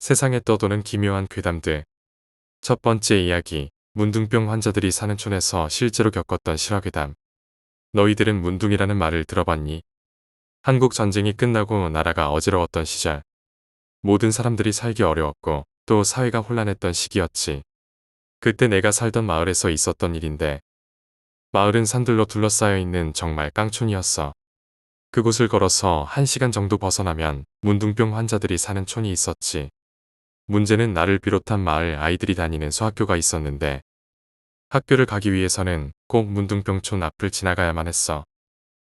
세상에 떠도는 기묘한 괴담들. 첫 번째 이야기. 문둥병 환자들이 사는 촌에서 실제로 겪었던 실화괴담. 너희들은 문둥이라는 말을 들어봤니? 한국 전쟁이 끝나고 나라가 어지러웠던 시절. 모든 사람들이 살기 어려웠고 또 사회가 혼란했던 시기였지. 그때 내가 살던 마을에서 있었던 일인데, 마을은 산들로 둘러싸여 있는 정말 깡촌이었어. 그곳을 걸어서 1시간 정도 벗어나면 문둥병 환자들이 사는 촌이 있었지. 문제는 나를 비롯한 마을 아이들이 다니는 소학교가 있었는데, 학교를 가기 위해서는 꼭 문둥병촌 앞을 지나가야만 했어.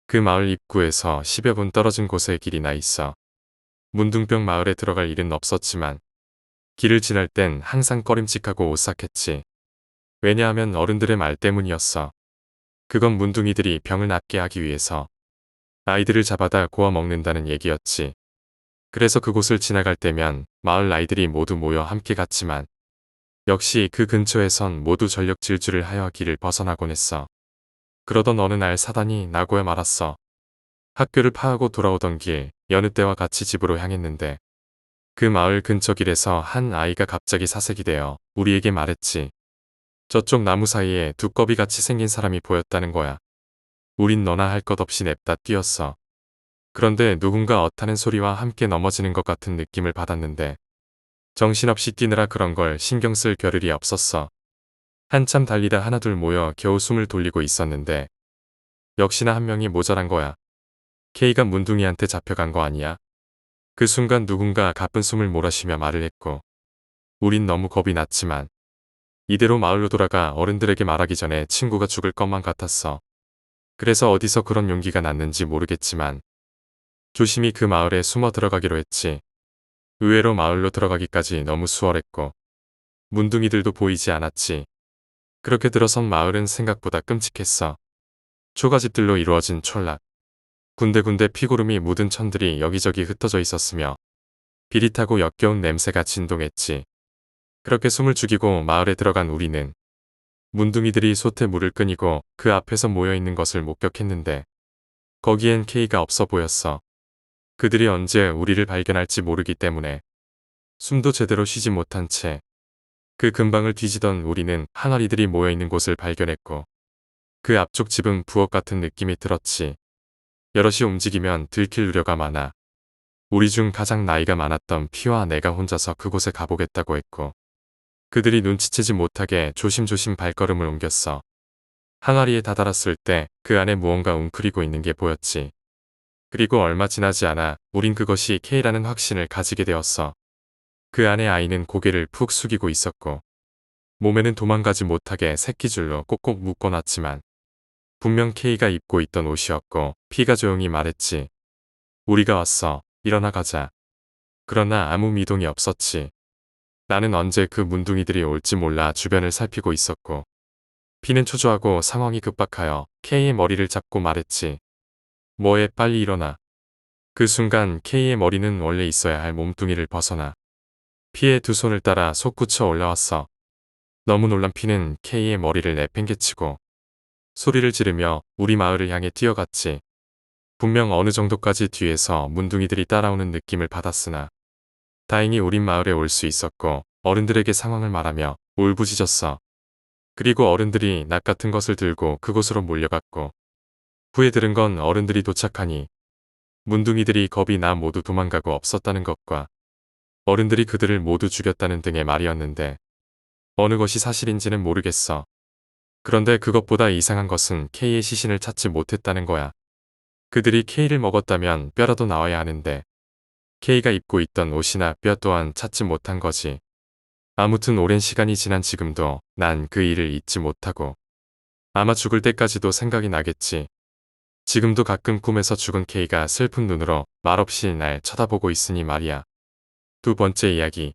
그 마을 입구에서 10여 분 떨어진 곳에 길이 나 있어. 문둥병 마을에 들어갈 일은 없었지만 길을 지날 땐 항상 꺼림칙하고 오싹했지. 왜냐하면 어른들의 말 때문이었어. 그건 문둥이들이 병을 낫게 하기 위해서 아이들을 잡아다 구워 먹는다는 얘기였지. 그래서 그곳을 지나갈 때면 마을 아이들이 모두 모여 함께 갔지만, 역시 그 근처에선 모두 전력 질주를 하여 길을 벗어나곤 했어. 그러던 어느 날 사단이 나고야 말았어. 학교를 파하고 돌아오던 길, 여느 때와 같이 집으로 향했는데, 그 마을 근처 길에서 한 아이가 갑자기 사색이 되어 우리에게 말했지. 저쪽 나무 사이에 두꺼비같이 생긴 사람이 보였다는 거야. 우린 너나 할 것 없이 냅다 뛰었어. 그런데 누군가 어타는 소리와 함께 넘어지는 것 같은 느낌을 받았는데, 정신없이 뛰느라 그런 걸 신경 쓸 겨를이 없었어. 한참 달리다 하나둘 모여 겨우 숨을 돌리고 있었는데, 역시나 한 명이 모자란 거야. K가 문둥이한테 잡혀간 거 아니야? 그 순간 누군가 가쁜 숨을 몰아쉬며 말을 했고, 우린 너무 겁이 났지만 이대로 마을로 돌아가 어른들에게 말하기 전에 친구가 죽을 것만 같았어. 그래서 어디서 그런 용기가 났는지 모르겠지만 조심히 그 마을에 숨어 들어가기로 했지. 의외로 마을로 들어가기까지 너무 수월했고 문둥이들도 보이지 않았지. 그렇게 들어선 마을은 생각보다 끔찍했어. 초가집들로 이루어진 촌락. 군데군데 피고름이 묻은 천들이 여기저기 흩어져 있었으며 비릿하고 역겨운 냄새가 진동했지. 그렇게 숨을 죽이고 마을에 들어간 우리는 문둥이들이 솥에 물을 끓이고 그 앞에서 모여있는 것을 목격했는데, 거기엔 K가 없어 보였어. 그들이 언제 우리를 발견할지 모르기 때문에 숨도 제대로 쉬지 못한 채 그 근방을 뒤지던 우리는 항아리들이 모여있는 곳을 발견했고, 그 앞쪽 집은 부엌 같은 느낌이 들었지. 여럿이 움직이면 들킬 우려가 많아 우리 중 가장 나이가 많았던 P와 내가 혼자서 그곳에 가보겠다고 했고, 그들이 눈치채지 못하게 조심조심 발걸음을 옮겼어. 항아리에 다다랐을 때 그 안에 무언가 웅크리고 있는 게 보였지. 그리고 얼마 지나지 않아 우린 그것이 K라는 확신을 가지게 되었어. 그 안에 아이는 고개를 푹 숙이고 있었고, 몸에는 도망가지 못하게 새끼줄로 꼭꼭 묶어놨지만 분명 K가 입고 있던 옷이었고, P가 조용히 말했지. 우리가 왔어. 일어나 가자. 그러나 아무 미동이 없었지. 나는 언제 그 문둥이들이 올지 몰라 주변을 살피고 있었고, P는 초조하고 상황이 급박하여 K의 머리를 잡고 말했지. 뭐해, 빨리 일어나. 그 순간 K의 머리는 원래 있어야 할 몸뚱이를 벗어나 P의 두 손을 따라 솟구쳐 올라왔어. 너무 놀란 P는 K의 머리를 내팽개치고 소리를 지르며 우리 마을을 향해 뛰어갔지. 분명 어느 정도까지 뒤에서 문둥이들이 따라오는 느낌을 받았으나 다행히 우린 마을에 올 수 있었고 어른들에게 상황을 말하며 울부짖었어. 그리고 어른들이 낫 같은 것을 들고 그곳으로 몰려갔고, 후에 들은 건 어른들이 도착하니 문둥이들이 겁이 나 모두 도망가고 없었다는 것과 어른들이 그들을 모두 죽였다는 등의 말이었는데, 어느 것이 사실인지는 모르겠어. 그런데 그것보다 이상한 것은 K의 시신을 찾지 못했다는 거야. 그들이 K를 먹었다면 뼈라도 나와야 하는데 K가 입고 있던 옷이나 뼈 또한 찾지 못한 거지. 아무튼 오랜 시간이 지난 지금도 난 그 일을 잊지 못하고 아마 죽을 때까지도 생각이 나겠지. 지금도 가끔 꿈에서 죽은 K가 슬픈 눈으로 말없이 날 쳐다보고 있으니 말이야. 두 번째 이야기.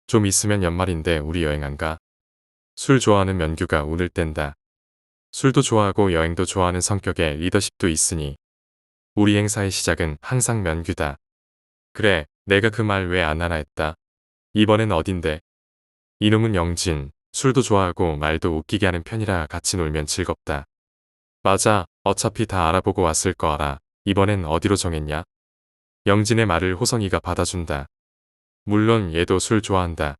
좀 있으면 연말인데 우리 여행 안 가? 술 좋아하는 면규가 운을 뗀다. 술도 좋아하고 여행도 좋아하는 성격에 리더십도 있으니 우리 행사의 시작은 항상 면규다. 그래, 내가 그 말 왜 안 하나 했다. 이번엔 어딘데? 이놈은 영진. 술도 좋아하고 말도 웃기게 하는 편이라 같이 놀면 즐겁다. 맞아, 어차피 다 알아보고 왔을 거 알아. 이번엔 어디로 정했냐? 영진의 말을 호성이가 받아준다. 물론 얘도 술 좋아한다.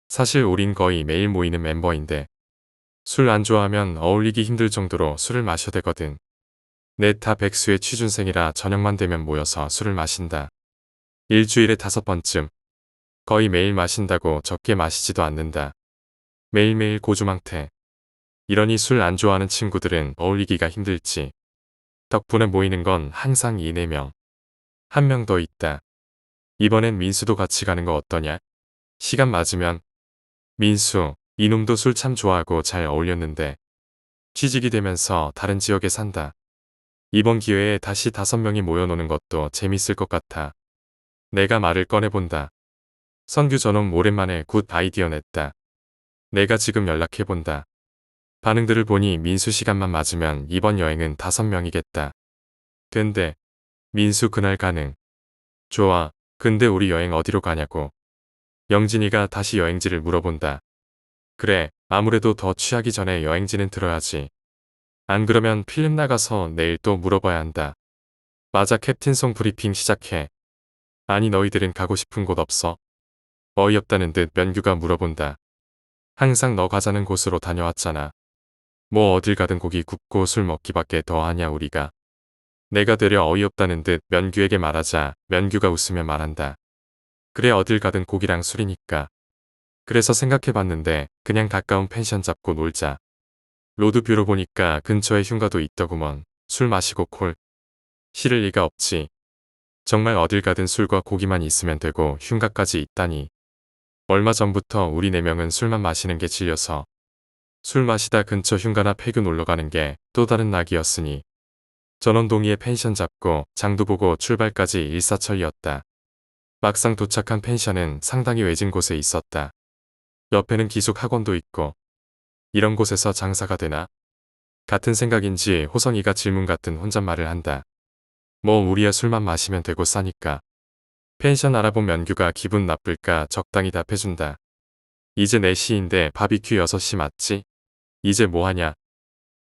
사실 우린 거의 매일 모이는 멤버인데 술 안 좋아하면 어울리기 힘들 정도로 술을 마셔대거든. 넷 다 백수의 취준생이라 저녁만 되면 모여서 술을 마신다. 일주일에 5번쯤. 거의 매일 마신다고 적게 마시지도 않는다. 매일매일 고주망태. 이러니 술 안 좋아하는 친구들은 어울리기가 힘들지. 덕분에 모이는 건 항상 2, 4명. 한 명 더 있다. 이번엔 민수도 같이 가는 거 어떠냐? 시간 맞으면. 민수, 이놈도 술 참 좋아하고 잘 어울렸는데 취직이 되면서 다른 지역에 산다. 이번 기회에 다시 5명이 모여노는 것도 재밌을 것 같아. 내가 말을 꺼내본다. 선규 저놈 오랜만에 굿 아이디어 냈다. 내가 지금 연락해본다. 반응들을 보니 민수 시간만 맞으면 이번 여행은 5명이겠다. 된대. 민수 그날 가능. 좋아. 근데 우리 여행 어디로 가냐고. 영진이가 다시 여행지를 물어본다. 그래. 아무래도 더 취하기 전에 여행지는 들어야지. 안 그러면 필름 나가서 내일 또 물어봐야 한다. 맞아. 캡틴송 브리핑 시작해. 아니 너희들은 가고 싶은 곳 없어? 어이없다는 듯 면규가 물어본다. 항상 너 가자는 곳으로 다녀왔잖아. 뭐 어딜 가든 고기 굽고 술 먹기밖에 더 하냐 우리가. 내가 되려 어이없다는 듯 면규에게 말하자 면규가 웃으며 말한다. 그래 어딜 가든 고기랑 술이니까. 그래서 생각해봤는데 그냥 가까운 펜션 잡고 놀자. 로드뷰로 보니까 근처에 흉가도 있더구먼. 술 마시고 콜. 싫을 리가 없지. 정말 어딜 가든 술과 고기만 있으면 되고 흉가까지 있다니. 얼마 전부터 우리 4명은 술만 마시는 게 질려서 술 마시다 근처 흉가나 폐교 놀러가는 게 또 다른 낙이었으니 전원동의에 펜션 잡고 장도 보고 출발까지 일사천리였다. 막상 도착한 펜션은 상당히 외진 곳에 있었다. 옆에는 기숙 학원도 있고 이런 곳에서 장사가 되나? 같은 생각인지 호성이가 질문 같은 혼잣말을 한다. 뭐 우리야 술만 마시면 되고 싸니까. 펜션 알아본 면규가 기분 나쁠까 적당히 답해준다. 이제 4시인데 바비큐 6시 맞지? 이제 뭐하냐?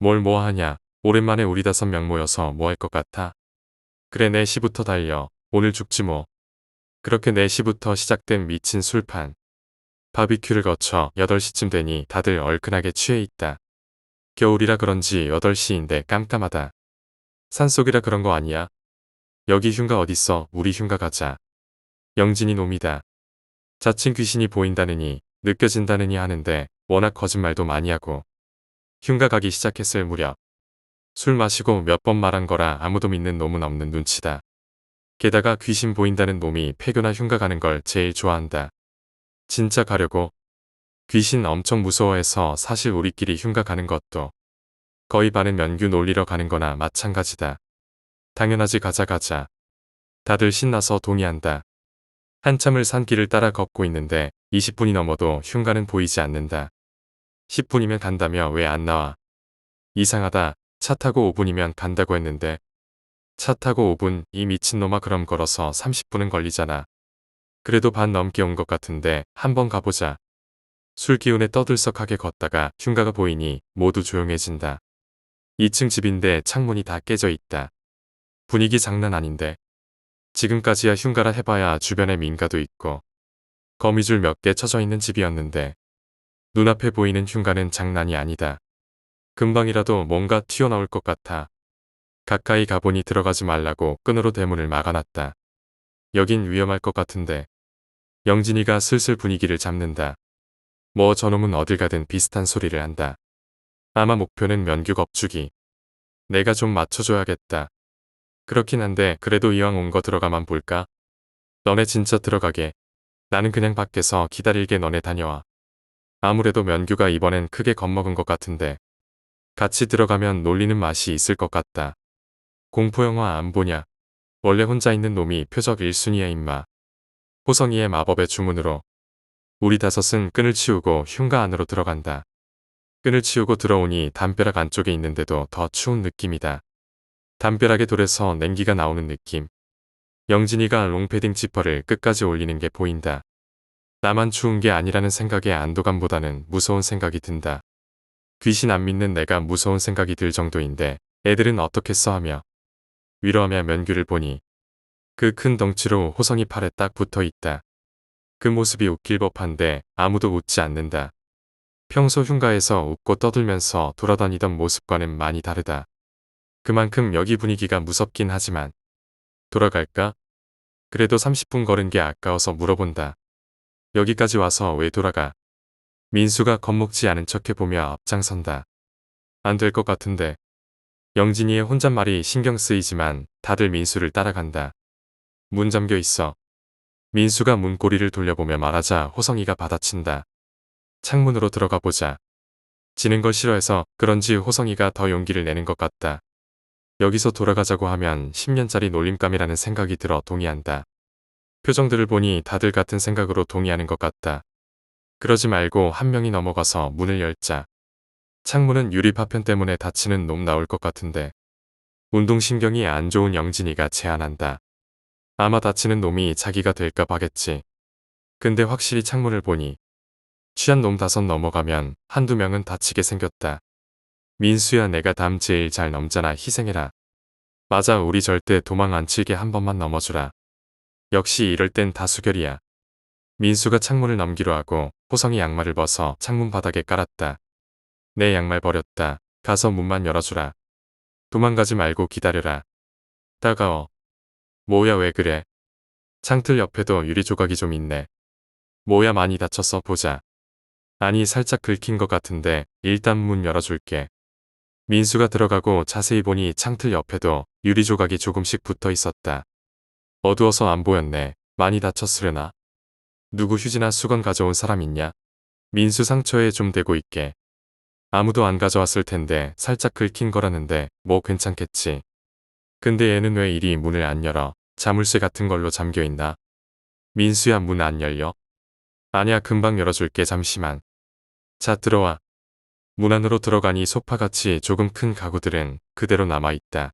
뭘 뭐하냐? 오랜만에 우리 5명 모여서 뭐 할 것 같아? 그래 4시부터 달려. 오늘 죽지 뭐. 그렇게 4시부터 시작된 미친 술판. 바비큐를 거쳐 8시쯤 되니 다들 얼큰하게 취해 있다. 겨울이라 그런지 8시인데 깜깜하다. 산속이라 그런 거 아니야? 여기 흉가 어딨어? 우리 흉가 가자. 영진이 놈이다. 자칭 귀신이 보인다느니 느껴진다느니 하는데 워낙 거짓말도 많이 하고 흉가 가기 시작했을 무렵 술 마시고 몇 번 말한 거라 아무도 믿는 놈은 없는 눈치다. 게다가 귀신 보인다는 놈이 폐교나 흉가 가는 걸 제일 좋아한다. 진짜 가려고? 귀신 엄청 무서워해서 사실 우리끼리 흉가 가는 것도 거의 반은 면규 놀리러 가는 거나 마찬가지다. 당연하지 가자 가자. 다들 신나서 동의한다. 한참을 산길을 따라 걷고 있는데 20분이 넘어도 흉가는 보이지 않는다. 10분이면 간다며 왜 안 나와? 이상하다. 차 타고 5분이면 간다고 했는데 차 타고 5분 이 미친놈아 그럼 걸어서 30분은 걸리잖아. 그래도 반 넘게 온 것 같은데 한번 가보자. 술 기운에 떠들썩하게 걷다가 흉가가 보이니 모두 조용해진다. 2층 집인데 창문이 다 깨져 있다. 분위기 장난 아닌데. 지금까지야 흉가라 해봐야 주변에 민가도 있고 거미줄 몇 개 쳐져 있는 집이었는데 눈앞에 보이는 흉가는 장난이 아니다. 금방이라도 뭔가 튀어나올 것 같아. 가까이 가보니 들어가지 말라고 끈으로 대문을 막아놨다. 여긴 위험할 것 같은데. 영진이가 슬슬 분위기를 잡는다. 뭐 저놈은 어딜 가든 비슷한 소리를 한다. 아마 목표는 면규 겁주기. 내가 좀 맞춰줘야겠다. 그렇긴 한데 그래도 이왕 온 거 들어가만 볼까? 너네 진짜 들어가게. 나는 그냥 밖에서 기다릴게 너네 다녀와. 아무래도 면규가 이번엔 크게 겁먹은 것 같은데. 같이 들어가면 놀리는 맛이 있을 것 같다. 공포영화 안 보냐? 원래 혼자 있는 놈이 표적 1순위야 임마. 호성이의 마법의 주문으로 우리 5은 끈을 치우고 흉가 안으로 들어간다. 끈을 치우고 들어오니 담벼락 안쪽에 있는데도 더 추운 느낌이다. 담벼락의 돌에서 냉기가 나오는 느낌. 영진이가 롱패딩 지퍼를 끝까지 올리는 게 보인다. 나만 추운 게 아니라는 생각에 안도감보다는 무서운 생각이 든다. 귀신 안 믿는 내가 무서운 생각이 들 정도인데 애들은 어떻겠어 하며 위로하며 면규를 보니 그 큰 덩치로 호성이 팔에 딱 붙어 있다. 그 모습이 웃길 법한데 아무도 웃지 않는다. 평소 흉가에서 웃고 떠들면서 돌아다니던 모습과는 많이 다르다. 그만큼 여기 분위기가 무섭긴 하지만 돌아갈까? 그래도 30분 걸은 게 아까워서 물어본다. 여기까지 와서 왜 돌아가? 민수가 겁먹지 않은 척해보며 앞장선다. 안 될 것 같은데. 영진이의 혼잣말이 신경 쓰이지만 다들 민수를 따라간다. 문 잠겨 있어. 민수가 문고리를 돌려보며 말하자 호성이가 받아친다. 창문으로 들어가 보자. 지는 걸 싫어해서 그런지 호성이가 더 용기를 내는 것 같다. 여기서 돌아가자고 하면 10년짜리 놀림감이라는 생각이 들어 동의한다. 표정들을 보니 다들 같은 생각으로 동의하는 것 같다. 그러지 말고 한 명이 넘어가서 문을 열자. 창문은 유리 파편 때문에 다치는 놈 나올 것 같은데. 운동신경이 안 좋은 영진이가 제안한다. 아마 다치는 놈이 자기가 될까 봐겠지. 근데 확실히 창문을 보니 취한 놈 5 넘어가면 한두 명은 다치게 생겼다. 민수야 내가 담 제일 잘 넘잖아 희생해라. 맞아 우리 절대 도망 안 치게 한 번만 넘어주라. 역시 이럴 땐 다수결이야. 민수가 창문을 넘기로 하고 호성이 양말을 벗어 창문 바닥에 깔았다. 내 양말 버렸다. 가서 문만 열어주라. 도망가지 말고 기다려라. 따가워. 뭐야 왜 그래? 창틀 옆에도 유리 조각이 좀 있네. 뭐야 많이 다쳤어 보자. 아니 살짝 긁힌 것 같은데 일단 문 열어줄게. 민수가 들어가고 자세히 보니 창틀 옆에도 유리 조각이 조금씩 붙어 있었다. 어두워서 안 보였네. 많이 다쳤으려나? 누구 휴지나 수건 가져온 사람 있냐? 민수 상처에 좀 대고 있게. 아무도 안 가져왔을 텐데 살짝 긁힌 거라는데 뭐 괜찮겠지. 근데 얘는 왜 이리 문을 안 열어? 자물쇠 같은 걸로 잠겨있나? 민수야 문 안 열려? 아니야 금방 열어줄게 잠시만. 자 들어와. 문 안으로 들어가니 소파같이 조금 큰 가구들은 그대로 남아있다.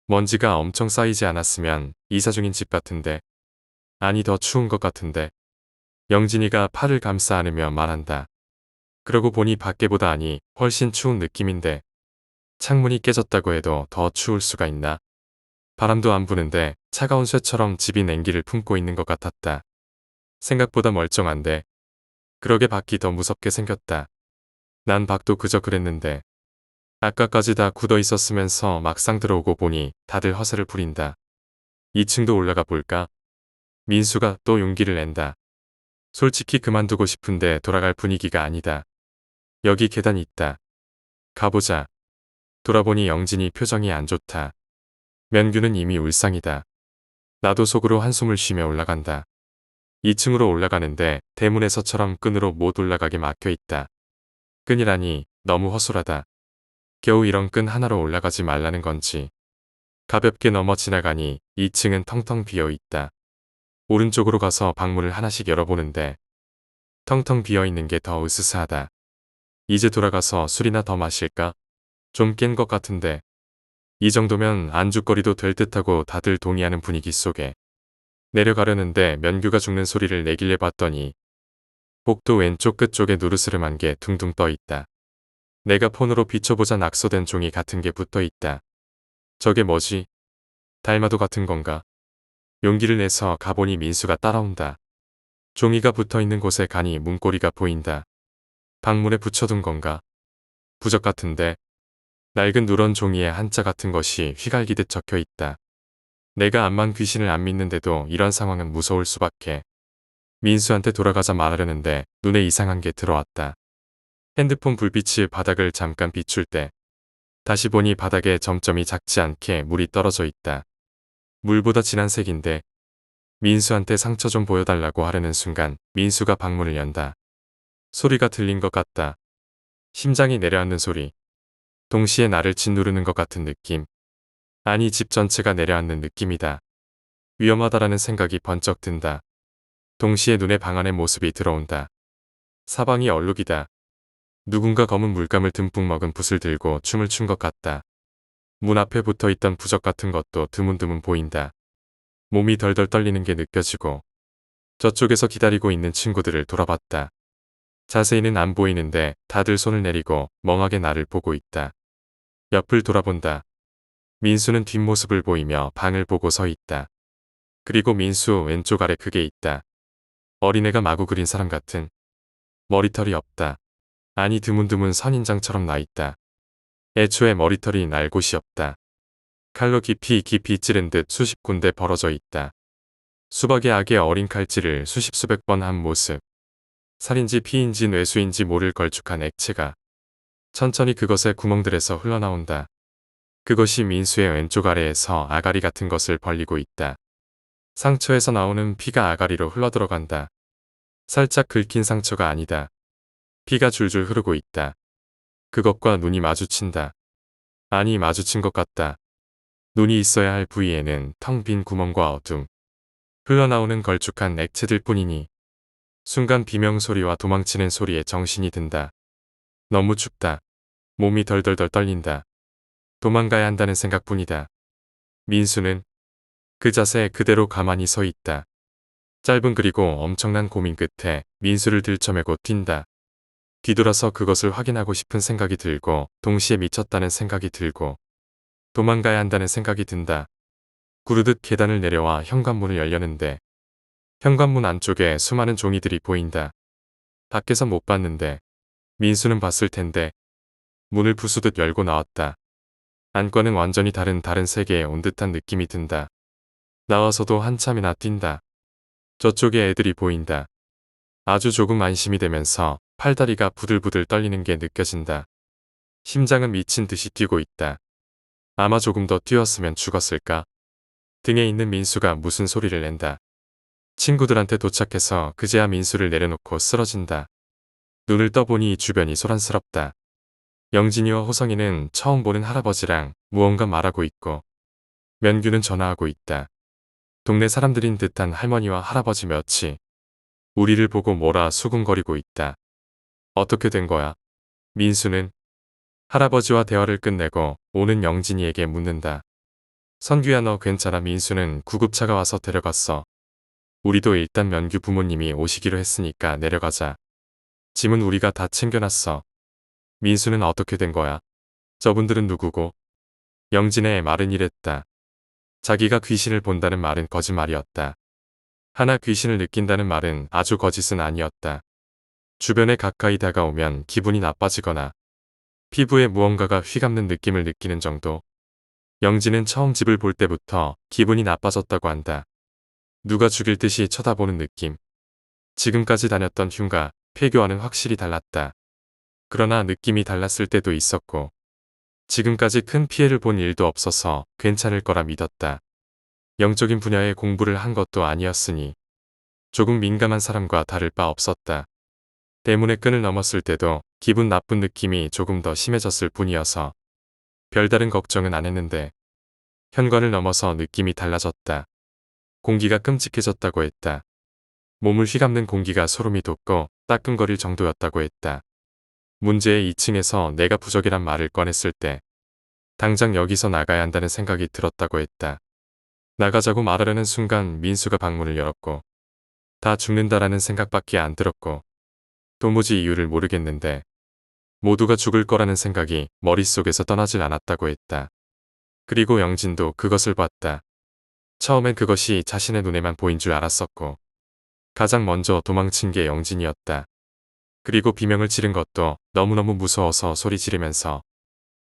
먼지가 엄청 쌓이지 않았으면 이사 중인 집 같은데. 아니 더 추운 것 같은데. 영진이가 팔을 감싸 안으며 말한다. 그러고 보니 밖에보다 아니 훨씬 추운 느낌인데. 창문이 깨졌다고 해도 더 추울 수가 있나? 바람도 안 부는데 차가운 쇠처럼 집이 냉기를 품고 있는 것 같았다. 생각보다 멀쩡한데. 그러게 밖이 더 무섭게 생겼다. 난 밖도 그저 그랬는데. 아까까지 다 굳어 있었으면서 막상 들어오고 보니 다들 허세를 부린다. 2층도 올라가 볼까? 민수가 또 용기를 낸다. 솔직히 그만두고 싶은데 돌아갈 분위기가 아니다. 여기 계단 있다. 가보자. 돌아보니 영진이 표정이 안 좋다. 면규는 이미 울상이다. 나도 속으로 한숨을 쉬며 올라간다. 2층으로 올라가는데 대문에서처럼 끈으로 못 올라가게 막혀 있다. 끈이라니 너무 허술하다. 겨우 이런 끈 하나로 올라가지 말라는 건지. 가볍게 넘어 지나가니 2층은 텅텅 비어 있다. 오른쪽으로 가서 방문을 하나씩 열어보는데 텅텅 비어 있는 게 더 으스스하다. 이제 돌아가서 술이나 더 마실까? 좀 깬 것 같은데. 이 정도면 안주거리도 될 듯하고 다들 동의하는 분위기 속에 내려가려는데 면규가 죽는 소리를 내길래 봤더니 복도 왼쪽 끝쪽에 누르스름한 게 둥둥 떠 있다. 내가 폰으로 비춰보자 낙서된 종이 같은 게 붙어 있다. 저게 뭐지? 달마도 같은 건가? 용기를 내서 가보니 민수가 따라온다. 종이가 붙어 있는 곳에 가니 문고리가 보인다. 방문에 붙여둔 건가? 부적 같은데. 낡은 누런 종이에 한자 같은 것이 휘갈기듯 적혀 있다. 내가 암만 귀신을 안 믿는데도 이런 상황은 무서울 수밖에. 민수한테 돌아가자 말하려는데 눈에 이상한 게 들어왔다. 핸드폰 불빛이 바닥을 잠깐 비출 때 다시 보니 바닥에 점점이 작지 않게 물이 떨어져 있다. 물보다 진한 색인데. 민수한테 상처 좀 보여달라고 하려는 순간 민수가 방문을 연다. 소리가 들린 것 같다. 심장이 내려앉는 소리. 동시에 나를 짓누르는 것 같은 느낌. 아니 집 전체가 내려앉는 느낌이다. 위험하다라는 생각이 번쩍 든다. 동시에 눈에 방 안의 모습이 들어온다. 사방이 얼룩이다. 누군가 검은 물감을 듬뿍 먹은 붓을 들고 춤을 춘 것 같다. 문 앞에 붙어있던 부적 같은 것도 드문드문 보인다. 몸이 덜덜 떨리는 게 느껴지고 저쪽에서 기다리고 있는 친구들을 돌아봤다. 자세히는 안 보이는데 다들 손을 내리고 멍하게 나를 보고 있다. 옆을 돌아본다. 민수는 뒷모습을 보이며 방을 보고 서 있다. 그리고 민수 왼쪽 아래 그게 있다. 어린애가 마구 그린 사람 같은 머리털이 없다. 아니 드문드문 선인장처럼 나있다. 애초에 머리털이 날 곳이 없다. 칼로 깊이 깊이 찌른 듯 수십 군데 벌어져 있다. 수박의 악의 어린 칼질을 수십 수백 번 한 모습. 살인지 피인지 뇌수인지 모를 걸쭉한 액체가 천천히 그것의 구멍들에서 흘러나온다. 그것이 민수의 왼쪽 아래에서 아가리 같은 것을 벌리고 있다. 상처에서 나오는 피가 아가리로 흘러들어간다. 살짝 긁힌 상처가 아니다. 피가 줄줄 흐르고 있다. 그것과 눈이 마주친다. 아니 마주친 것 같다. 눈이 있어야 할 부위에는 텅 빈 구멍과 어둠. 흘러나오는 걸쭉한 액체들 뿐이니 순간 비명소리와 도망치는 소리에 정신이 든다. 너무 춥다. 몸이 덜덜덜 떨린다. 도망가야 한다는 생각뿐이다. 민수는 그 자세 그대로 가만히 서 있다. 짧은 그리고 엄청난 고민 끝에 민수를 들쳐매고 뛴다. 뒤돌아서 그것을 확인하고 싶은 생각이 들고 동시에 미쳤다는 생각이 들고 도망가야 한다는 생각이 든다. 구르듯 계단을 내려와 현관문을 열려는데 현관문 안쪽에 수많은 종이들이 보인다. 밖에서 못 봤는데 민수는 봤을 텐데 문을 부수듯 열고 나왔다. 안과는 완전히 다른 세계에 온 듯한 느낌이 든다. 나와서도 한참이나 뛴다. 저쪽에 애들이 보인다. 아주 조금 안심이 되면서 팔다리가 부들부들 떨리는 게 느껴진다. 심장은 미친 듯이 뛰고 있다. 아마 조금 더 뛰었으면 죽었을까? 등에 있는 민수가 무슨 소리를 낸다. 친구들한테 도착해서 그제야 민수를 내려놓고 쓰러진다. 눈을 떠보니 주변이 소란스럽다. 영진이와 호성이는 처음 보는 할아버지랑 무언가 말하고 있고 면규는 전화하고 있다. 동네 사람들인 듯한 할머니와 할아버지 몇이 우리를 보고 뭐라 수군거리고 있다. 어떻게 된 거야? 민수는 할아버지와 대화를 끝내고 오는 영진이에게 묻는다. 선규야 너 괜찮아? 민수는 구급차가 와서 데려갔어. 우리도 일단 면규 부모님이 오시기로 했으니까 내려가자. 짐은 우리가 다 챙겨놨어. 민수는 어떻게 된 거야? 저분들은 누구고? 영진의 말은 이랬다. 자기가 귀신을 본다는 말은 거짓말이었다. 하나 귀신을 느낀다는 말은 아주 거짓은 아니었다. 주변에 가까이 다가오면 기분이 나빠지거나 피부에 무언가가 휘감는 느낌을 느끼는 정도. 영진은 처음 집을 볼 때부터 기분이 나빠졌다고 한다. 누가 죽일 듯이 쳐다보는 느낌. 지금까지 다녔던 흉가, 폐교와는 확실히 달랐다. 그러나 느낌이 달랐을 때도 있었고 지금까지 큰 피해를 본 일도 없어서 괜찮을 거라 믿었다. 영적인 분야의 공부를 한 것도 아니었으니 조금 민감한 사람과 다를 바 없었다. 때문에 끈을 넘었을 때도 기분 나쁜 느낌이 조금 더 심해졌을 뿐이어서 별다른 걱정은 안 했는데 현관을 넘어서 느낌이 달라졌다. 공기가 끔찍해졌다고 했다. 몸을 휘감는 공기가 소름이 돋고 따끔거릴 정도였다고 했다. 문제의 2층에서 내가 부적이란 말을 꺼냈을 때 당장 여기서 나가야 한다는 생각이 들었다고 했다. 나가자고 말하려는 순간 민수가 방문을 열었고 다 죽는다라는 생각밖에 안 들었고 도무지 이유를 모르겠는데 모두가 죽을 거라는 생각이 머릿속에서 떠나질 않았다고 했다. 그리고 영진도 그것을 봤다. 처음엔 그것이 자신의 눈에만 보인 줄 알았었고 가장 먼저 도망친 게 영진이었다. 그리고 비명을 지른 것도 너무너무 무서워서 소리 지르면서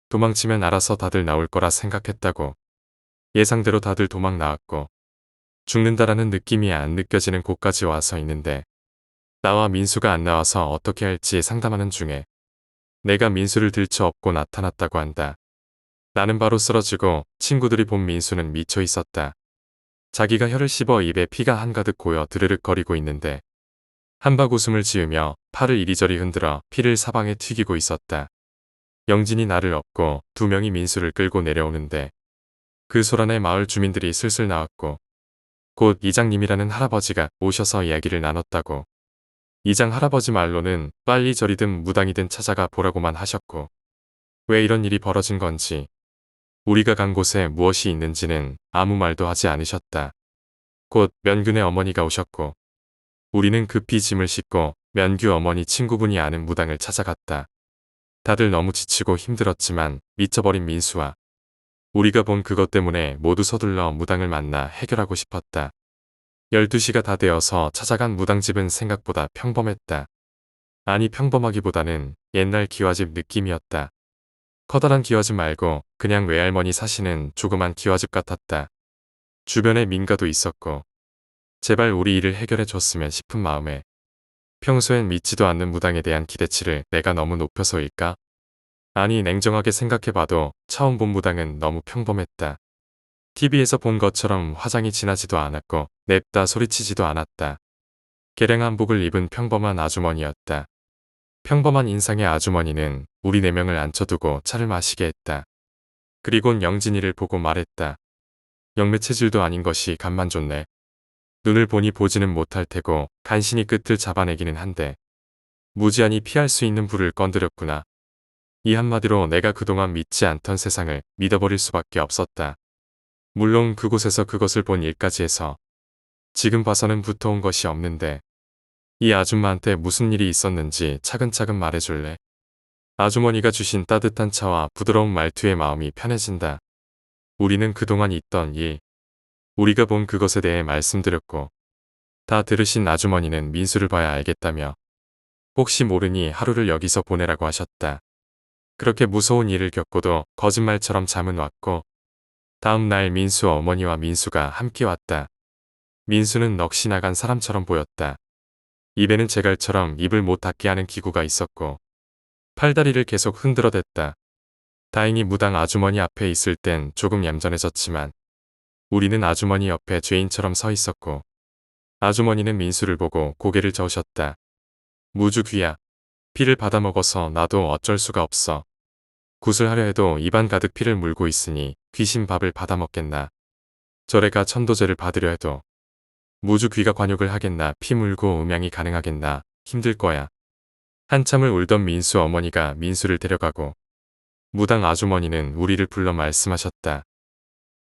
도망치면 알아서 다들 나올 거라 생각했다고. 예상대로 다들 도망 나왔고 죽는다라는 느낌이 안 느껴지는 곳까지 와서 있는데 나와 민수가 안 나와서 어떻게 할지 상담하는 중에 내가 민수를 들쳐 업고 나타났다고 한다. 나는 바로 쓰러지고 친구들이 본 민수는 미쳐 있었다. 자기가 혀를 씹어 입에 피가 한가득 고여 드르륵거리고 있는데 한박 웃음을 지으며 팔을 이리저리 흔들어 피를 사방에 튀기고 있었다. 영진이 나를 업고 두 명이 민수를 끌고 내려오는데 그 소란에 마을 주민들이 슬슬 나왔고 곧 이장님이라는 할아버지가 오셔서 이야기를 나눴다고. 이장 할아버지 말로는 빨리 저리든 무당이든 찾아가 보라고만 하셨고 왜 이런 일이 벌어진 건지 우리가 간 곳에 무엇이 있는지는 아무 말도 하지 않으셨다. 곧 면균의 어머니가 오셨고 우리는 급히 짐을 싣고 면규 어머니 친구분이 아는 무당을 찾아갔다. 다들 너무 지치고 힘들었지만 미쳐버린 민수와 우리가 본 그것 때문에 모두 서둘러 무당을 만나 해결하고 싶었다. 12시가 다 되어서 찾아간 무당집은 생각보다 평범했다. 아니 평범하기보다는 옛날 기와집 느낌이었다. 커다란 기와집 말고 그냥 외할머니 사시는 조그만 기와집 같았다. 주변에 민가도 있었고 제발 우리 일을 해결해 줬으면 싶은 마음에 평소엔 믿지도 않는 무당에 대한 기대치를 내가 너무 높여서일까? 아니 냉정하게 생각해봐도 처음 본 무당은 너무 평범했다. TV에서 본 것처럼 화장이 진하지도 않았고 냅다 소리치지도 않았다. 개량 한복을 입은 평범한 아주머니였다. 평범한 인상의 아주머니는 우리 4명을 앉혀두고 차를 마시게 했다. 그리곤 영진이를 보고 말했다. 영매 체질도 아닌 것이 간만 좋네. 눈을 보니 보지는 못할 테고 간신히 끝을 잡아내기는 한데 무지한히 피할 수 있는 불을 건드렸구나. 이 한마디로 내가 그동안 믿지 않던 세상을 믿어버릴 수밖에 없었다. 물론 그곳에서 그것을 본 일까지 해서 지금 봐서는 붙어온 것이 없는데 이 아줌마한테 무슨 일이 있었는지 차근차근 말해줄래? 아주머니가 주신 따뜻한 차와 부드러운 말투에 마음이 편해진다. 우리는 그동안 있던 일, 우리가 본 그것에 대해 말씀드렸고 다 들으신 아주머니는 민수를 봐야 알겠다며 혹시 모르니 하루를 여기서 보내라고 하셨다. 그렇게 무서운 일을 겪고도 거짓말처럼 잠은 왔고 다음 날 민수 어머니와 민수가 함께 왔다. 민수는 넋이 나간 사람처럼 보였다. 입에는 제갈처럼 입을 못 닫게 하는 기구가 있었고 팔다리를 계속 흔들어댔다. 다행히 무당 아주머니 앞에 있을 땐 조금 얌전해졌지만 우리는 아주머니 옆에 죄인처럼 서 있었고 아주머니는 민수를 보고 고개를 저으셨다. 무주귀야. 피를 받아먹어서 나도 어쩔 수가 없어. 굿을 해도 입안 가득 피를 물고 있으니 귀신 밥을 받아먹겠나. 절에가 천도제를 받으려 해도 무주귀가 관욕을 하겠나. 피 물고 음양이 가능하겠나. 힘들 거야. 한참을 울던 민수 어머니가 민수를 데려가고 무당 아주머니는 우리를 불러 말씀하셨다.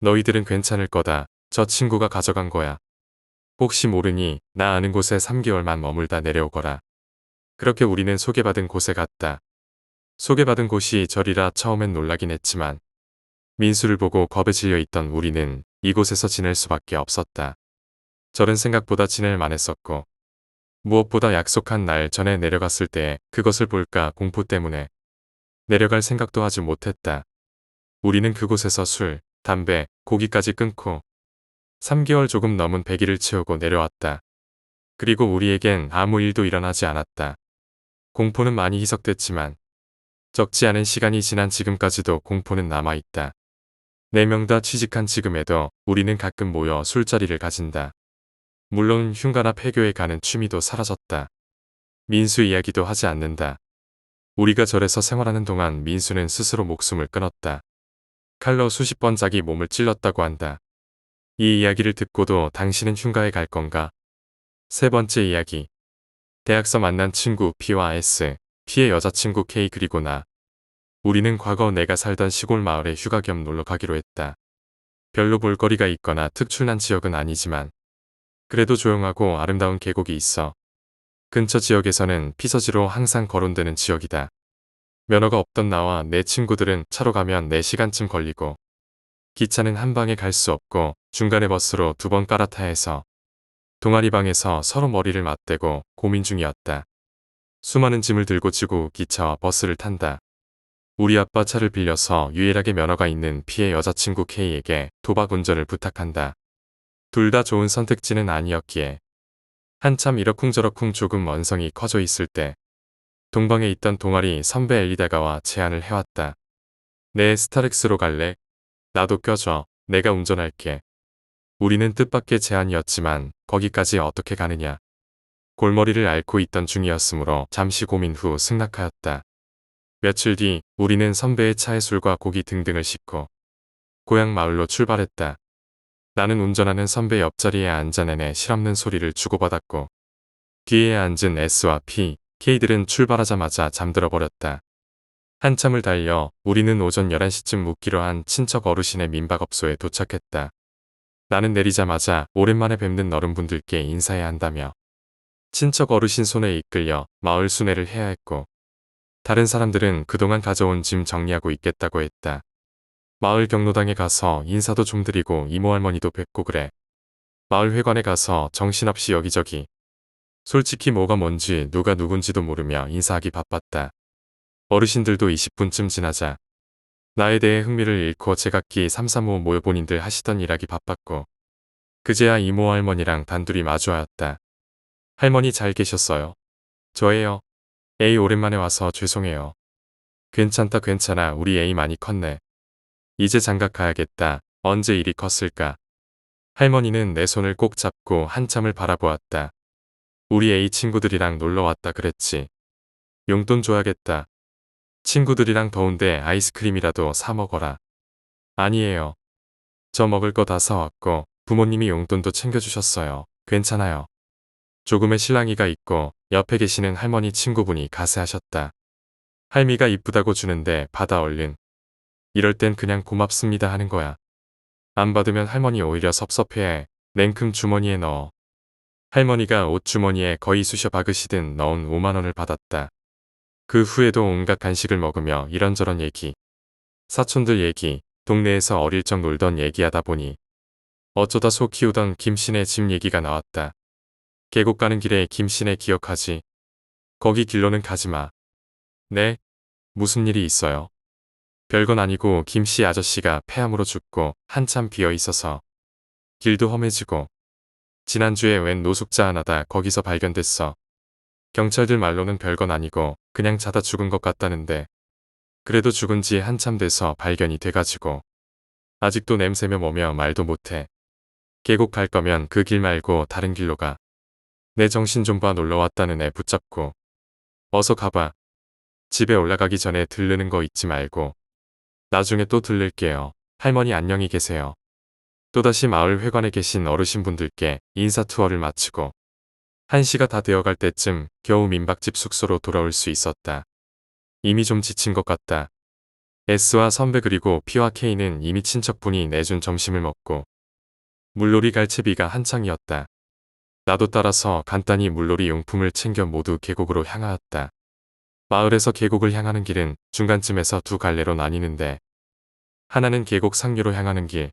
너희들은 괜찮을 거다. 저 친구가 가져간 거야. 혹시 모르니 나 아는 곳에 3개월만 머물다 내려오거라. 그렇게 우리는 소개받은 곳에 갔다. 소개받은 곳이 절이라 처음엔 놀라긴 했지만 민수를 보고 겁에 질려 있던 우리는 이곳에서 지낼 수밖에 없었다. 절은 생각보다 지낼 만했었고 무엇보다 약속한 날 전에 내려갔을 때 그것을 볼까 공포 때문에 내려갈 생각도 하지 못했다. 우리는 그곳에서 술, 담배, 고기까지 끊고 3개월 조금 넘은 배기를 채우고 내려왔다. 그리고 우리에겐 아무 일도 일어나지 않았다. 공포는 많이 희석됐지만 적지 않은 시간이 지난 지금까지도 공포는 남아있다. 4명 다 취직한 지금에도 우리는 가끔 모여 술자리를 가진다. 물론 흉가나 폐교에 가는 취미도 사라졌다. 민수 이야기도 하지 않는다. 우리가 절에서 생활하는 동안 민수는 스스로 목숨을 끊었다. 칼로 수십 번 자기 몸을 찔렀다고 한다. 이 이야기를 듣고도 당신은 흉가에 갈 건가? 3번째 이야기. 대학서 만난 친구 P와 S, P의 여자친구 K 그리고 나. 우리는 과거 내가 살던 시골 마을에 휴가 겸 놀러 가기로 했다. 별로 볼거리가 있거나 특출난 지역은 아니지만 그래도 조용하고 아름다운 계곡이 있어. 근처 지역에서는 피서지로 항상 거론되는 지역이다. 면허가 없던 나와 내 친구들은 차로 가면 4시간쯤 걸리고 기차는 한 방에 갈 수 없고 중간에 버스로 2번 갈아타야 해서 동아리방에서 서로 머리를 맞대고 고민 중이었다. 수많은 짐을 들고 지구 기차와 버스를 탄다. 우리 아빠 차를 빌려서 유일하게 면허가 있는 P의 여자친구 K에게 도박 운전을 부탁한다. 둘 다 좋은 선택지는 아니었기에 한참 이러쿵저러쿵 조금 원성이 커져 있을 때 동방에 있던 동아리 선배 엘리다가와 제안을 해왔다. 내 스타렉스로 갈래? 나도 껴줘. 내가 운전할게. 우리는 뜻밖의 제안이었지만 거기까지 어떻게 가느냐. 골머리를 앓고 있던 중이었으므로 잠시 고민 후 승낙하였다. 며칠 뒤 우리는 선배의 차에 술과 고기 등등을 싣고 고향 마을로 출발했다. 나는 운전하는 선배 옆자리에 앉아 내내 실없는 소리를 주고받았고 뒤에 앉은 S와 P, K들은 출발하자마자 잠들어 버렸다. 한참을 달려 우리는 오전 11시쯤 묵기로 한 친척 어르신의 민박업소에 도착했다. 나는 내리자마자 오랜만에 뵙는 어른분들께 인사해야 한다며 친척 어르신 손에 이끌려 마을 순회를 해야 했고 다른 사람들은 그동안 가져온 짐 정리하고 있겠다고 했다. 마을 경로당에 가서 인사도 좀 드리고 이모 할머니도 뵙고 그래. 마을회관에 가서 정신없이 여기저기. 솔직히 뭐가 뭔지 누가 누군지도 모르며 인사하기 바빴다. 어르신들도 20분쯤 지나자 나에 대해 흥미를 잃고 제각기 삼삼오오 모여 본인들 하시던 일하기 바빴고 그제야 이모 할머니랑 단둘이 마주하였다. 할머니 잘 계셨어요? 저예요. 에이 오랜만에 와서 죄송해요. 괜찮다 괜찮아 우리 에이 많이 컸네. 이제 장가 가야겠다. 언제 일이 컸을까. 할머니는 내 손을 꼭 잡고 한참을 바라보았다. 우리 에이 친구들이랑 놀러 왔다 그랬지. 용돈 줘야겠다. 친구들이랑 더운데 아이스크림이라도 사 먹어라. 아니에요. 저 먹을 거 다 사왔고 부모님이 용돈도 챙겨주셨어요. 괜찮아요. 조금의 실랑이가 있고 옆에 계시는 할머니 친구분이 가세하셨다. 할미가 이쁘다고 주는데 받아 얼른. 이럴 땐 그냥 고맙습니다 하는 거야. 안 받으면 할머니 오히려 섭섭해해. 냉큼 주머니에 넣어. 할머니가 옷 주머니에 거의 쑤셔 박으시듯 넣은 5만 원을 받았다. 그 후에도 온갖 간식을 먹으며 이런저런 얘기. 사촌들 얘기, 동네에서 어릴 적 놀던 얘기하다 보니 어쩌다 소 키우던 김씨네 집 얘기가 나왔다. 계곡 가는 길에 김씨네 기억하지? 거기 길로는 가지마. 네? 무슨 일이 있어요? 별건 아니고 김씨 아저씨가 폐암으로 죽고 한참 비어 있어서 길도 험해지고 지난주에 웬 노숙자 하나다 거기서 발견됐어. 경찰들 말로는 별건 아니고 그냥 자다 죽은 것 같다는데 그래도 죽은 지 한참 돼서 발견이 돼가지고 아직도 냄새며 뭐며 말도 못해. 계곡 갈 거면 그 길 말고 다른 길로 가. 내 정신 좀 봐 놀러 왔다는 애 붙잡고. 어서 가봐. 집에 올라가기 전에 들르는 거 잊지 말고. 나중에 또 들를게요. 할머니 안녕히 계세요. 또다시 마을 회관에 계신 어르신분들께 인사 투어를 마치고 1시가 다 되어갈 때쯤 겨우 민박집 숙소로 돌아올 수 있었다. 이미 좀 지친 것 같다. S와 선배 그리고 P와 K는 이미 친척분이 내준 점심을 먹고 물놀이 갈 채비가 한창이었다. 나도 따라서 간단히 물놀이 용품을 챙겨 모두 계곡으로 향하였다. 마을에서 계곡을 향하는 길은 중간쯤에서 두 갈래로 나뉘는데 하나는 계곡 상류로 향하는 길,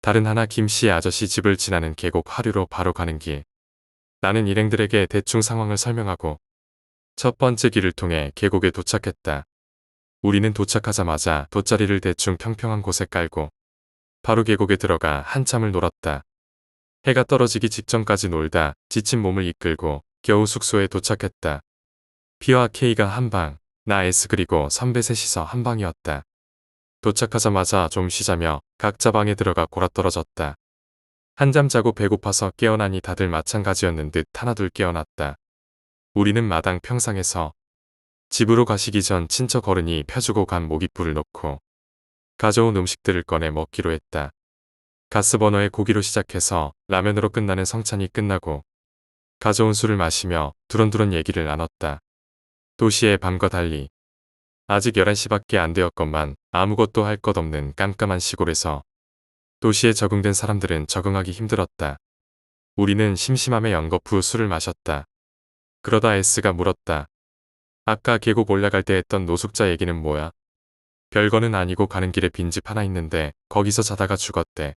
다른 하나 김씨 아저씨 집을 지나는 계곡 하류로 바로 가는 길. 나는 일행들에게 대충 상황을 설명하고 첫 번째 길을 통해 계곡에 도착했다. 우리는 도착하자마자 돗자리를 대충 평평한 곳에 깔고 바로 계곡에 들어가 한참을 놀았다. 해가 떨어지기 직전까지 놀다 지친 몸을 이끌고 겨우 숙소에 도착했다. P와 K가 한 방, 나 S 그리고 선배 셋이서 한 방이었다. 도착하자마자 좀 쉬자며 각자 방에 들어가 골아떨어졌다. 한잠 자고 배고파서 깨어나니 다들 마찬가지였는 듯 하나둘 깨어났다. 우리는 마당 평상에서 집으로 가시기 전 친척 어른이 펴주고 간 모깃불을 놓고 가져온 음식들을 꺼내 먹기로 했다. 가스버너에 고기로 시작해서 라면으로 끝나는 성찬이 끝나고 가져온 술을 마시며 두런두런 얘기를 나눴다. 도시의 밤과 달리 아직 11시밖에 안 되었건만 아무것도 할 것 없는 깜깜한 시골에서 도시에 적응된 사람들은 적응하기 힘들었다. 우리는 심심함에 연거푸 술을 마셨다. 그러다 S가 물었다. 아까 계곡 올라갈 때 했던 노숙자 얘기는 뭐야? 별거는 아니고 가는 길에 빈집 하나 있는데 거기서 자다가 죽었대.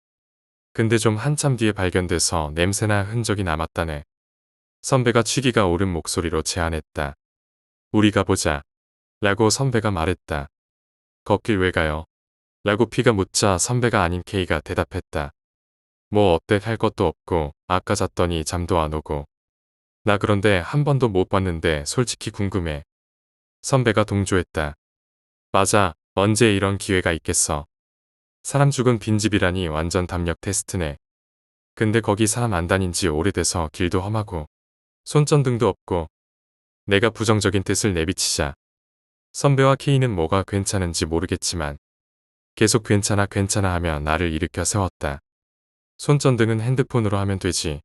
근데 좀 한참 뒤에 발견돼서 냄새나 흔적이 남았다네. 선배가 취기가 오른 목소리로 제안했다. 우리 가보자. 라고 선배가 말했다. 걷길 왜 가요? 라고 P가 묻자 선배가 아닌 K가 대답했다. 뭐 어때 할 것도 없고 아까 잤더니 잠도 안 오고. 나 그런데 한 번도 못 봤는데 솔직히 궁금해. 선배가 동조했다. 맞아. 언제 이런 기회가 있겠어. 사람 죽은 빈집이라니 완전 담력 테스트네. 근데 거기 사람 안 다닌 지 오래돼서 길도 험하고 손전등도 없고. 내가 부정적인 뜻을 내비치자 선배와 K는 뭐가 괜찮은지 모르겠지만 계속 괜찮아 괜찮아 하며 나를 일으켜 세웠다. 손전등은 핸드폰으로 하면 되지.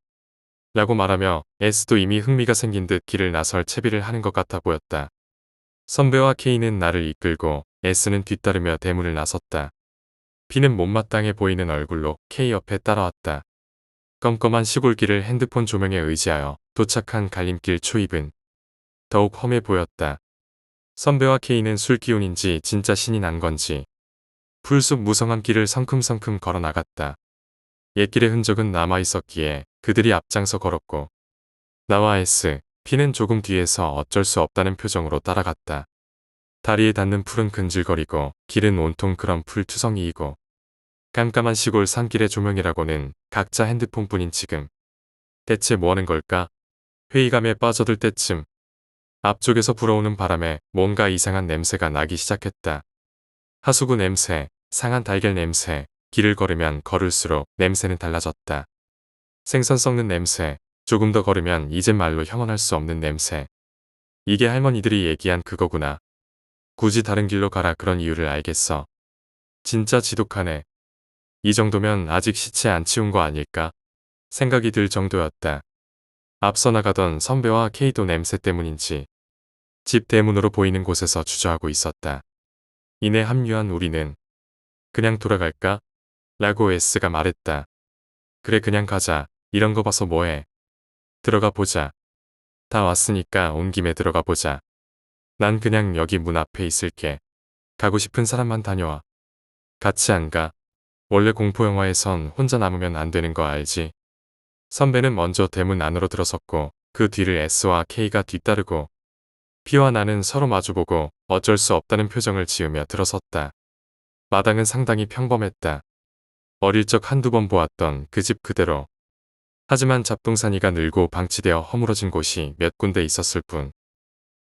라고 말하며 S도 이미 흥미가 생긴 듯 길을 나설 채비를 하는 것 같아 보였다. 선배와 K는 나를 이끌고 S는 뒤따르며 대문을 나섰다. P는 못마땅해 보이는 얼굴로 K 옆에 따라왔다. 껌껌한 시골길을 핸드폰 조명에 의지하여 도착한 갈림길 초입은 더욱 험해 보였다. 선배와 K는 술 기운인지 진짜 신이 난 건지 풀숲 무성한 길을 성큼성큼 걸어 나갔다. 옛길의 흔적은 남아있었기에 그들이 앞장서 걸었고 나와 S, P는 조금 뒤에서 어쩔 수 없다는 표정으로 따라갔다. 다리에 닿는 풀은 근질거리고 길은 온통 그런 풀 투성이이고 깜깜한 시골 산길의 조명이라고는 각자 핸드폰뿐인 지금. 대체 뭐하는 걸까? 회의감에 빠져들 때쯤 앞쪽에서 불어오는 바람에 뭔가 이상한 냄새가 나기 시작했다. 하수구 냄새, 상한 달걀 냄새, 길을 걸으면 걸을수록 냄새는 달라졌다. 생선 썩는 냄새, 조금 더 걸으면 이젠 말로 형언할 수 없는 냄새. 이게 할머니들이 얘기한 그거구나. 굳이 다른 길로 가라 그런 이유를 알겠어. 진짜 지독하네. 이 정도면 아직 시체 안 치운 거 아닐까? 생각이 들 정도였다. 앞서 나가던 선배와 K도 냄새 때문인지 집 대문으로 보이는 곳에서 주저하고 있었다. 이내 합류한 우리는 그냥 돌아갈까? 라고 S가 말했다. 그래 그냥 가자. 이런 거 봐서 뭐해. 들어가 보자. 다 왔으니까 온 김에 들어가 보자. 난 그냥 여기 문 앞에 있을게. 가고 싶은 사람만 다녀와. 같이 안 가. 원래 공포영화에선 혼자 남으면 안 되는 거 알지? 선배는 먼저 대문 안으로 들어섰고 그 뒤를 S와 K가 뒤따르고 P와 나는 서로 마주보고 어쩔 수 없다는 표정을 지으며 들어섰다. 마당은 상당히 평범했다. 어릴 적 한두 번 보았던 그 집 그대로. 하지만 잡동사니가 늘고 방치되어 허물어진 곳이 몇 군데 있었을 뿐.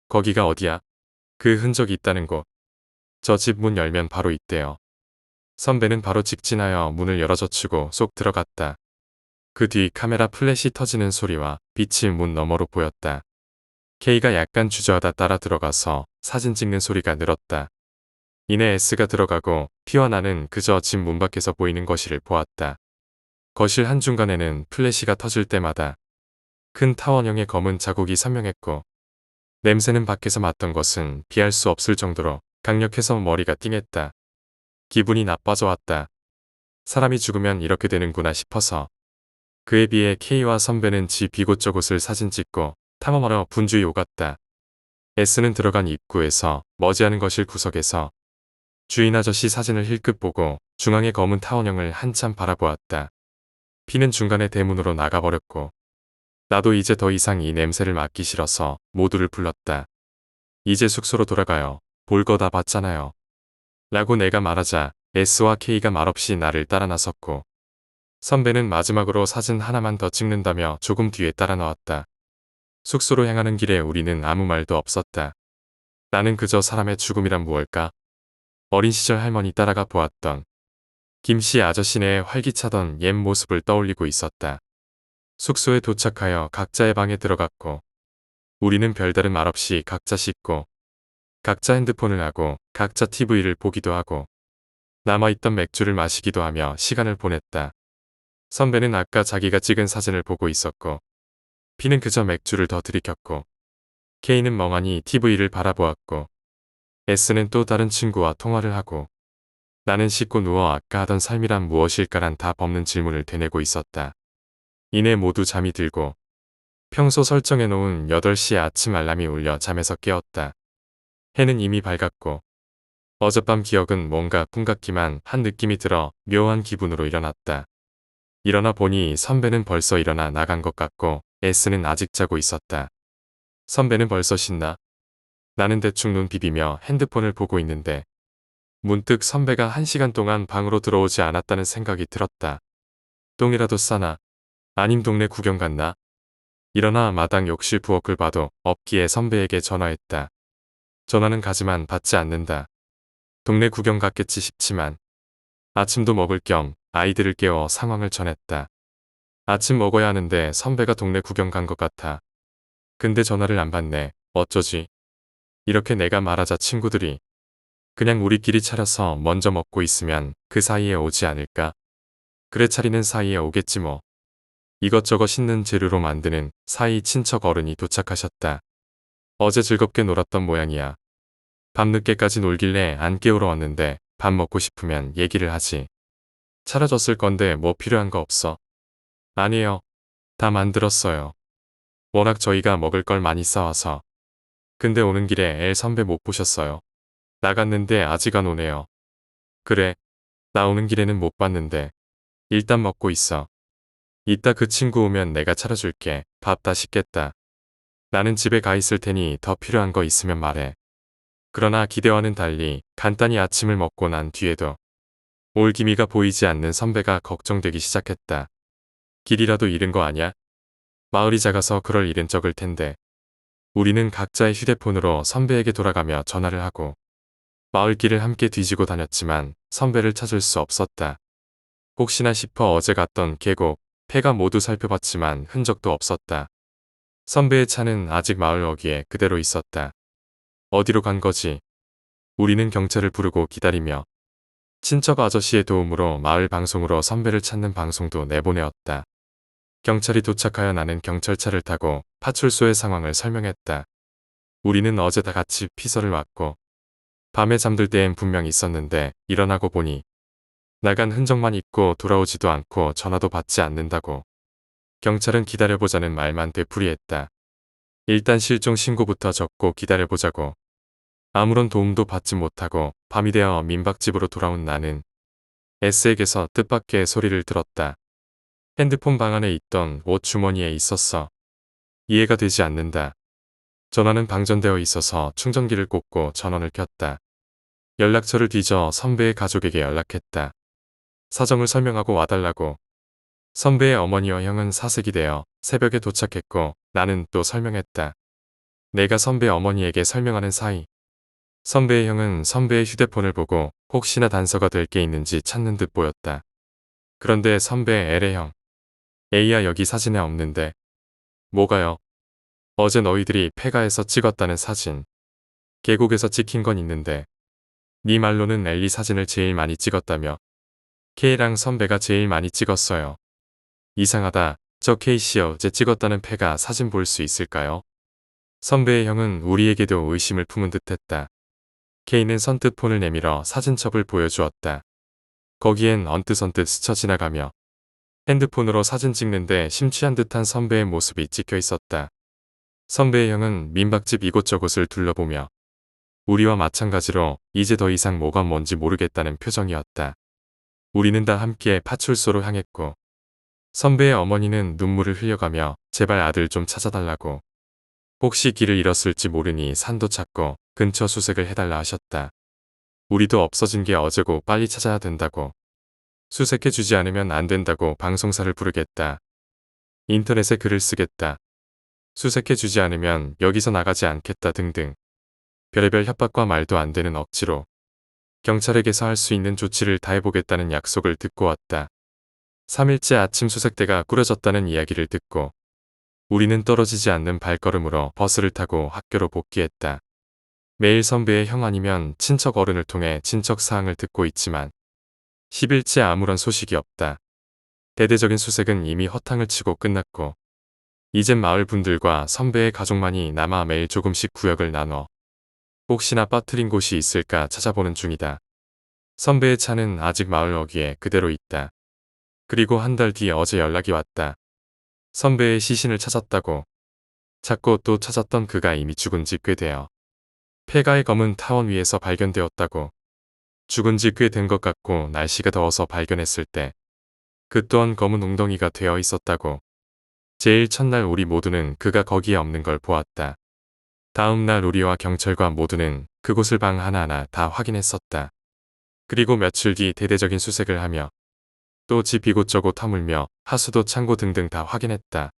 거기가 어디야? 그 흔적이 있다는 곳. 저 집 문 열면 바로 있대요. 선배는 바로 직진하여 문을 열어젖히고 쏙 들어갔다. 그 뒤 카메라 플래시 터지는 소리와 빛이 문 너머로 보였다. K가 약간 주저하다 따라 들어가서 사진 찍는 소리가 늘었다. 이내 S가 들어가고 P와 나는 그저 집 문 밖에서 보이는 거실을 보았다. 거실 한중간에는 플래시가 터질 때마다 큰 타원형의 검은 자국이 선명했고 냄새는 밖에서 맡던 것은 비할 수 없을 정도로 강력해서 머리가 띵했다. 기분이 나빠져 왔다. 사람이 죽으면 이렇게 되는구나 싶어서. 그에 비해 K와 선배는 집 이곳저곳을 사진 찍고 탐험하러 분주히 오갔다. S는 들어간 입구에서 머지않은 거실 구석에서 주인 아저씨 사진을 힐끗 보고 중앙의 검은 타원형을 한참 바라보았다. P는 중간에 대문으로 나가버렸고 나도 이제 더 이상 이 냄새를 맡기 싫어서 모두를 불렀다. 이제 숙소로 돌아가요. 볼 거 다 봤잖아요. 라고 내가 말하자 S와 K가 말없이 나를 따라 나섰고 선배는 마지막으로 사진 하나만 더 찍는다며 조금 뒤에 따라 나왔다. 숙소로 향하는 길에 우리는 아무 말도 없었다. 나는 그저 사람의 죽음이란 무엇일까? 어린 시절 할머니 따라가 보았던 김씨 아저씨네의 활기차던 옛 모습을 떠올리고 있었다. 숙소에 도착하여 각자의 방에 들어갔고 우리는 별다른 말 없이 각자 씻고 각자 핸드폰을 하고 각자 TV를 보기도 하고 남아있던 맥주를 마시기도 하며 시간을 보냈다. 선배는 아까 자기가 찍은 사진을 보고 있었고 P는 그저 맥주를 더 들이켰고 K는 멍하니 TV를 바라보았고 S는 또 다른 친구와 통화를 하고 나는 씻고 누워 아까 하던 삶이란 무엇일까란 다 법는 질문을 되뇌고 있었다. 이내 모두 잠이 들고 평소 설정해놓은 8시 아침 알람이 울려 잠에서 깨었다. 해는 이미 밝았고 어젯밤 기억은 뭔가 꿈 같기만 한 느낌이 들어 묘한 기분으로 일어났다. 일어나 보니 선배는 벌써 일어나 나간 것 같고 S는 아직 자고 있었다. 선배는 벌써 씻나? 나는 대충 눈 비비며 핸드폰을 보고 있는데 문득 선배가 1시간 동안 방으로 들어오지 않았다는 생각이 들었다. 똥이라도 싸나? 아님 동네 구경 갔나? 일어나 마당 욕실 부엌을 봐도 없기에 선배에게 전화했다. 전화는 가지만 받지 않는다. 동네 구경 갔겠지 싶지만 아침도 먹을 겸 아이들을 깨워 상황을 전했다. 아침 먹어야 하는데 선배가 동네 구경 간 것 같아. 근데 전화를 안 받네. 어쩌지? 이렇게 내가 말하자 친구들이 그냥 우리끼리 차려서 먼저 먹고 있으면 그 사이에 오지 않을까? 그래 차리는 사이에 오겠지 뭐. 이것저것 씻는 재료로 만드는 사이 친척 어른이 도착하셨다. 어제 즐겁게 놀았던 모양이야. 밤늦게까지 놀길래 안 깨우러 왔는데 밥 먹고 싶으면 얘기를 하지. 차려줬을 건데 뭐 필요한 거 없어? 아니에요. 다 만들었어요. 워낙 저희가 먹을 걸 많이 싸와서. 근데 오는 길에 엘 선배 못 보셨어요? 나갔는데 아직 안 오네요. 그래. 나 오는 길에는 못 봤는데. 일단 먹고 있어. 이따 그 친구 오면 내가 차려줄게. 밥 다 식겠다. 나는 집에 가 있을 테니 더 필요한 거 있으면 말해. 그러나 기대와는 달리 간단히 아침을 먹고 난 뒤에도 올 기미가 보이지 않는 선배가 걱정되기 시작했다. 길이라도 잃은 거 아냐? 마을이 작아서 그럴 일은 적을 텐데. 우리는 각자의 휴대폰으로 선배에게 돌아가며 전화를 하고 마을길을 함께 뒤지고 다녔지만 선배를 찾을 수 없었다. 혹시나 싶어 어제 갔던 계곡, 폐가 모두 살펴봤지만 흔적도 없었다. 선배의 차는 아직 마을 어귀에 그대로 있었다. 어디로 간 거지? 우리는 경찰을 부르고 기다리며 친척 아저씨의 도움으로 마을 방송으로 선배를 찾는 방송도 내보내었다. 경찰이 도착하여 나는 경찰차를 타고 파출소의 상황을 설명했다. 우리는 어제 다 같이 피서를 왔고 밤에 잠들 때엔 분명 있었는데 일어나고 보니 나간 흔적만 있고 돌아오지도 않고 전화도 받지 않는다고. 경찰은 기다려보자는 말만 되풀이했다. 일단 실종 신고부터 적고 기다려보자고. 아무런 도움도 받지 못하고 밤이 되어 민박집으로 돌아온 나는 S에게서 뜻밖의 소리를 들었다. 핸드폰 방 안에 있던 옷 주머니에 있었어. 이해가 되지 않는다. 전화는 방전되어 있어서 충전기를 꽂고 전원을 켰다. 연락처를 뒤져 선배의 가족에게 연락했다. 사정을 설명하고 와달라고. 선배의 어머니와 형은 사색이 되어 새벽에 도착했고 나는 또 설명했다. 내가 선배 어머니에게 설명하는 사이 선배의 형은 선배의 휴대폰을 보고 혹시나 단서가 될 게 있는지 찾는 듯 보였다. 그런데 선배 L의 형. A야 여기 사진에 없는데. 뭐가요? 어제 너희들이 폐가에서 찍었다는 사진. 계곡에서 찍힌 건 있는데. 네 말로는 L이 사진을 제일 많이 찍었다며. K랑 선배가 제일 많이 찍었어요. 이상하다. 저 K씨 어제 찍었다는 폐가 사진 볼 수 있을까요? 선배의 형은 우리에게도 의심을 품은 듯했다. K는 선뜻 폰을 내밀어 사진첩을 보여주었다. 거기엔 언뜻언뜻 스쳐 지나가며 핸드폰으로 사진 찍는데 심취한 듯한 선배의 모습이 찍혀 있었다. 선배의 형은 민박집 이곳저곳을 둘러보며 우리와 마찬가지로 이제 더 이상 뭐가 뭔지 모르겠다는 표정이었다. 우리는 다 함께 파출소로 향했고 선배의 어머니는 눈물을 흘려가며 제발 아들 좀 찾아달라고. 혹시 길을 잃었을지 모르니 산도 찾고 근처 수색을 해달라 하셨다. 우리도 없어진 게 어제고 빨리 찾아야 된다고. 수색해주지 않으면 안 된다고 방송사를 부르겠다. 인터넷에 글을 쓰겠다. 수색해주지 않으면 여기서 나가지 않겠다 등등. 별의별 협박과 말도 안 되는 억지로 경찰에게서 할 수 있는 조치를 다해보겠다는 약속을 듣고 왔다. 3일째 아침 수색대가 꾸려졌다는 이야기를 듣고 우리는 떨어지지 않는 발걸음으로 버스를 타고 학교로 복귀했다. 매일 선배의 형 아니면 친척 어른을 통해 친척 사항을 듣고 있지만 10일째 아무런 소식이 없다. 대대적인 수색은 이미 허탕을 치고 끝났고 이젠 마을 분들과 선배의 가족만이 남아 매일 조금씩 구역을 나눠 혹시나 빠뜨린 곳이 있을까 찾아보는 중이다. 선배의 차는 아직 마을 어귀에 그대로 있다. 그리고 한 달 뒤 어제 연락이 왔다. 선배의 시신을 찾았다고. 찾고 또 찾았던 그가 이미 죽은 지 꽤 되어 폐가의 검은 타원 위에서 발견되었다고. 죽은 지 꽤 된 것 같고 날씨가 더워서 발견했을 때 그 또한 검은 웅덩이가 되어 있었다고. 제일 첫날 우리 모두는 그가 거기에 없는 걸 보았다. 다음 날 우리와 경찰과 모두는 그곳을 방 하나하나 다 확인했었다. 그리고 며칠 뒤 대대적인 수색을 하며 또 집 이곳저곳 허물며 하수도 창고 등등 다 확인했다.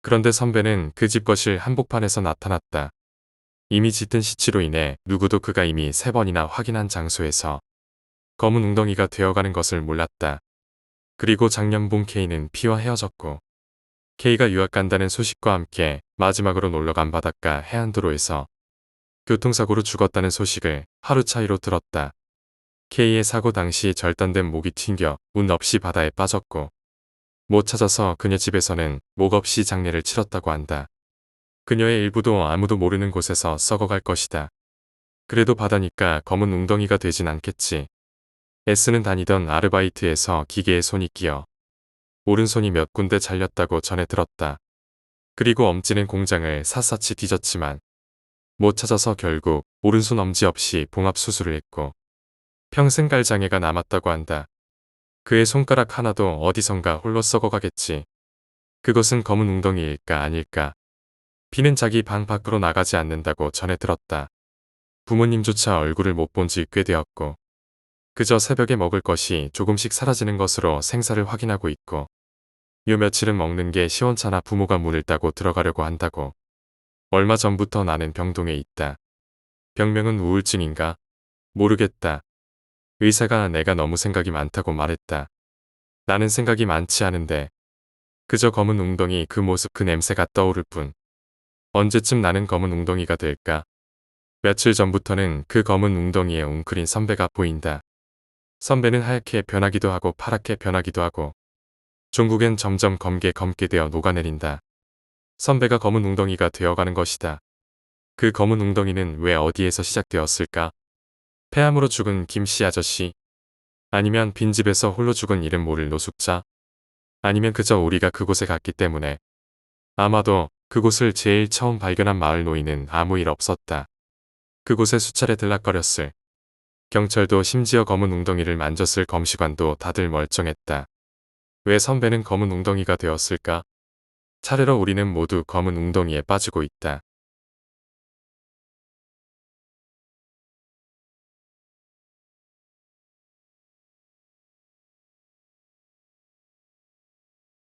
그런데 선배는 그 집 거실 한복판에서 나타났다. 이미 짙은 시치로 인해 누구도 그가 이미 3번이나 확인한 장소에서 검은 웅덩이가 되어가는 것을 몰랐다. 그리고 작년 봄 K는 P와 헤어졌고 K가 유학 간다는 소식과 함께 마지막으로 놀러간 바닷가 해안도로에서 교통사고로 죽었다는 소식을 하루 차이로 들었다. K의 사고 당시 절단된 목이 튕겨 운 없이 바다에 빠졌고 못 찾아서 그녀 집에서는 목 없이 장례를 치렀다고 한다. 그녀의 일부도 아무도 모르는 곳에서 썩어갈 것이다. 그래도 바다니까 검은 웅덩이가 되진 않겠지. S는 다니던 아르바이트에서 기계에 손이 끼어 오른손이 몇 군데 잘렸다고 전해 들었다. 그리고 엄지는 공장을 샅샅이 뒤졌지만 못 찾아서 결국 오른손 엄지 없이 봉합 수술을 했고 평생 갈 장애가 남았다고 한다. 그의 손가락 하나도 어디선가 홀로 썩어가겠지. 그것은 검은 웅덩이일까 아닐까. 비는 자기 방 밖으로 나가지 않는다고 전해 들었다. 부모님조차 얼굴을 못 본 지 꽤 되었고 그저 새벽에 먹을 것이 조금씩 사라지는 것으로 생사를 확인하고 있고 요 며칠은 먹는 게 시원찮아 부모가 문을 따고 들어가려고 한다고. 얼마 전부터 나는 병동에 있다. 병명은 우울증인가? 모르겠다. 의사가 내가 너무 생각이 많다고 말했다. 나는 생각이 많지 않은데 그저 검은 웅덩이 그 모습 그 냄새가 떠오를 뿐. 언제쯤 나는 검은 웅덩이가 될까? 며칠 전부터는 그 검은 웅덩이에 웅크린 선배가 보인다. 선배는 하얗게 변하기도 하고 파랗게 변하기도 하고 종국엔 점점 검게 되어 녹아내린다. 선배가 검은 웅덩이가 되어가는 것이다. 그 검은 웅덩이는 왜 어디에서 시작되었을까? 폐암으로 죽은 김씨 아저씨? 아니면 빈집에서 홀로 죽은 이름 모를 노숙자? 아니면 그저 우리가 그곳에 갔기 때문에. 아마도 그곳을 제일 처음 발견한 마을 노인은 아무 일 없었다. 그곳에 수차례 들락거렸을. 경찰도 심지어 검은 웅덩이를 만졌을 검시관도 다들 멀쩡했다. 왜 선배는 검은 웅덩이가 되었을까? 차례로 우리는 모두 검은 웅덩이에 빠지고 있다.